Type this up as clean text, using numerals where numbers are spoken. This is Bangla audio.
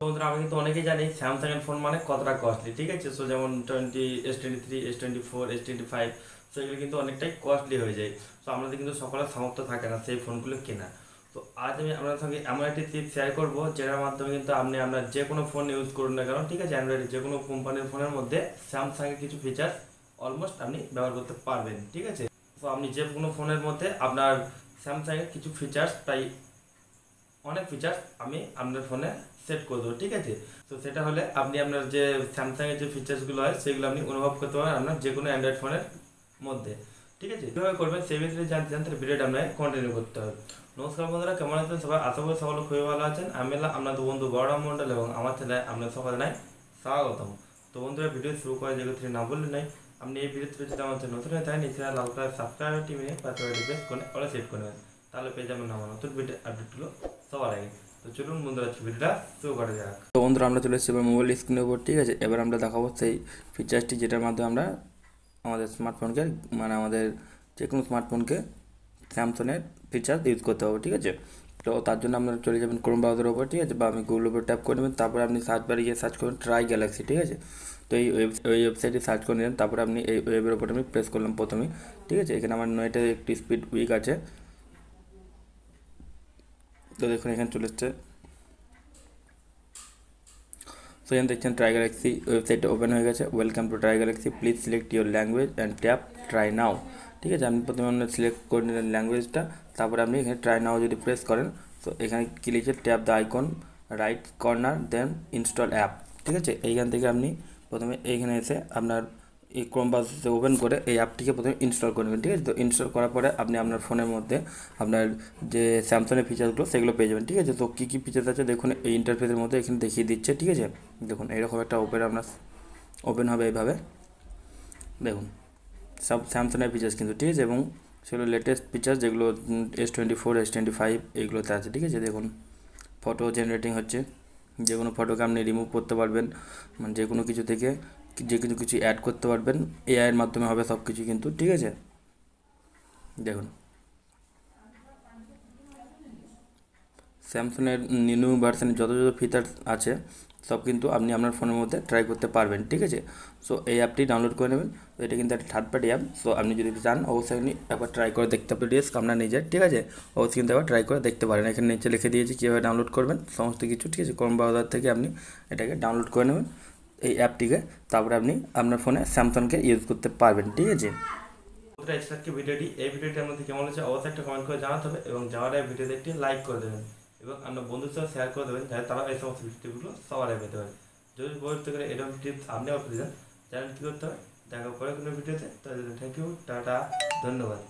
বন্ধুরা আমি কিন্তু অনেকেই জানি স্যামসাং এর ফোন মানে কতটা কস্টলি, ঠিক আছে। সো যেমন S23, S24, S25, সো এগুলো কিন্তু অনেকটাই কস্টলি হয়ে যায়। তো আমাদের কিন্তু সকলের সামর্থ্য থাকে না সেই ফোনগুলো কেনা। তো আজ আমি আপনাদের সঙ্গে এমন একটি টিপ শেয়ার করবো যেটার মাধ্যমে কিন্তু আপনার যে কোনো ফোন ইউজ করুন না কেন, ঠিক আছে, অ্যান্ড্রয়েড যে কোনো কোম্পানির ফোনের মধ্যে স্যামসাংয়ের কিছু ফিচার্স অলমোস্ট আপনি ব্যবহার করতে পারবেন, ঠিক আছে। তো আপনি যে কোনো ফোনের মধ্যে আপনার স্যামসাংয়ের কিছু ফিচার্স প্রায় অনেক ফিচার্স আমি আপনার ফোনে সেট করে দেবো, ঠিক আছে। তো সেটা হলে আপনি আপনার যে স্যামসাংয়ের যে ফিচার্সগুলো হয় সেগুলো আপনি অনুভব করতে পারবেন আপনার যে কোনো অ্যান্ড্রয়েড ফোনের মধ্যে, ঠিক আছে। কীভাবে করবেন সেই বিষয়ে জানতে জানতে ভিডিওটা আপনাকে কন্টিনিউ করতে হবে। নমস্কার বন্ধুরা, কেমন আছেন সবাই? আশা করি সকলে খুবই ভালো আছেন। আমি হলাম আপনাদের বন্ধু বড়রাম মণ্ডল এবং আমার চ্যানেলে আপনার সকলে নাই স্বাগতম। তো বন্ধুরা, ভিডিও শুরু করে যেগুলো না বললে নাই, আপনি এই ভিডিওতে যদি আমার চ্যানেল নতুন হয়ে থাকে নিচে লাল কালার সাবস্ক্রাইব টিভি নিয়ে পাশে প্রেস করে অলে সেট করে নেবেন, তাহলে পেয়ে যাবেন আমার নতুন ভিডিও আপডেটগুলো সবার আগে। তো চলুন বন্ধুরা ভিডিওটা শুরু করা যাক। তো বন্ধুরা আমরা চলে এসেছি এবার মোবাইল স্ক্রিনের উপর, ঠিক আছে। এবার আমরা দেখাবো সেই ফিচার্সটি যেটার মাধ্যমে আমরা আমাদের স্মার্টফোনকে মানে আমাদের যে কোনো স্মার্টফোনকে স্যামসংয়ের ফিচার্স ইউজ করতে হবে, ঠিক আছে। তো তার জন্য আপনারা চলে যাবেন ক্রোম ব্রাউজারের উপর, ঠিক আছে, বা আমি গুগলের উপর ট্যাপ করে নেবেন। তারপরে আপনি সার্চ বারে গিয়ে সার্চ করবেন ট্রাই গ্যালাক্সি, ঠিক আছে। তো এই ওয়েবসাইটে সার্চ করে নেবেন। তারপরে আপনি এই ওয়েবের উপর আমি প্রেস করলাম প্রথমেই, ঠিক আছে। এখানে আমার নেটের একটি স্পিড উইক আছে, তো দেখুন এখানে চলে এসছে। সো এখানে দেখছেন ট্রাই গ্যালাক্সি ওয়েবসাইটটা ওপেন হয়ে গেছে। Welcome to try Galaxy, please select your language and tap try নাও, ঠিক আছে। আপনি প্রথমে আপনার সিলেক্ট করে নিলেন ল্যাঙ্গুয়েজটা, তারপরে আপনি এখানে ট্রাই নাও যদি প্রেস করেন, তো এখানে কি লিখে tap the icon right corner then install app, ঠিক আছে। এইখান থেকে আপনি প্রথমে এইখানে এসে আপনার এই ক্রোম ব্রাউজার ওপেন করে এই অ্যাপটিকে প্রথমে ইনস্টল করে নেবেন, ঠিক আছে। তো ইনস্টল করার পরে আপনি আপনার ফোনের মধ্যে আপনার যে স্যামসাংয়ের ফিচার্সগুলো সেগুলো পেয়ে যাবেন, ঠিক আছে। তো কী কী ফিচার্স আছে দেখুন এই ইন্টারফেসের মধ্যে এখানে দেখিয়ে দিচ্ছে, ঠিক আছে। দেখুন এইরকম একটা আপনার ওপেন হবে এইভাবে, দেখুন সব স্যামসাংয়ের ফিচার্স কিন্তু, ঠিক আছে, এবং সেগুলো লেটেস্ট ফিচার্স যেগুলো S24, S25 এইগুলোতে আছে, ঠিক আছে। দেখুন ফটো জেনারেটিং হচ্ছে, যে কোনো ফটোকে আপনি রিমুভ করতে পারবেন, মানে যে কোনো কিছু থেকে যে কিছু অ্যাড করতে পারবেন, এআইয়ের মাধ্যমে হবে সব কিছু কিন্তু, ঠিক আছে। দেখুন স্যামসাংয়ের নিউ ভার্সানে যত ফিচার্স আছে সব কিন্তু আপনি আপনার ফোনের মধ্যে ট্রাই করতে পারবেন, ঠিক আছে। সো এই অ্যাপটি ডাউনলোড করে নেবেন। তো এটা কিন্তু একটা থার্ড পার্টি অ্যাপ। সো আপনি যদি চান অবশ্যই আপনি একবার ট্রাই করে দেখতে পারেন, রিস্ক আপনার নিজের, ঠিক আছে। অবশ্যই কিন্তু একবার ট্রাই করে দেখতে পারেন। এখানে নিচে লিখে দিয়েছি কীভাবে ডাউনলোড করবেন সমস্ত কিছু, ঠিক আছে। ক্রোম ব্রাউজার থেকে আপনি এটাকে ডাউনলোড করে নেবেন এই অ্যাপটিকে, তারপরে আপনি আপনার ফোনে স্যামসাংকে ইউজ করতে পারবেন, ঠিক আছে। আজকে ভিডিওটি এই ভিডিওটির মধ্যে কেমন হচ্ছে অবশ্যই একটা কমেন্ট করে জানাতে হবে এবং যাওয়ার আগে ভিডিওতে একটি লাইক করে দেবেন এবং আপনার বন্ধুদের সাথে শেয়ার করে দেবেন যাতে তারা এই সমস্ত টিপসগুলো সবার আগে পেতে পারে। যদি বলতে গেলে এরকম টিপস আপনিও পেতে চান, জানেন কী করতে হবে। দেখা পরে কোনো ভিডিওতে। তাদের থ্যাংক ইউ, টাটা, ধন্যবাদ।